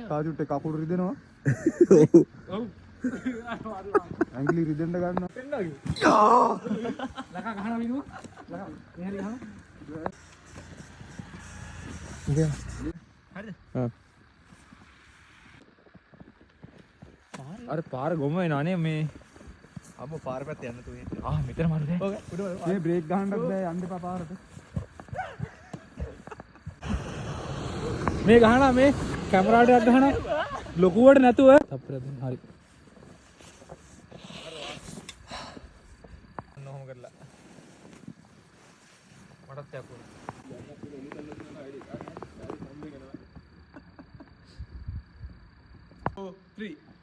කාජුට්ට කකුල් රිදෙනවා. ඇඟිලි රිදෙන්න ගන්නවා. ලකා ගහනවා විනු. ලකා මෙහෙලි ගහනවා. හරිද? අර පාර ගොම වෙනවා නේ මේ. අම්මෝ පාර පැත්තේ යන්න තුනේ. මෙතන මාරුද? මේ බ්‍රේක් ගහන්නත් බෑ යන්න එපා පාරට. මේ ගහනවා මේ කැමරාවට ගහනවා ලොකුවට නැතුව. තප්පර දෙන්න හරි. නොහොම කරලා. මටත් යකෝ. 4 3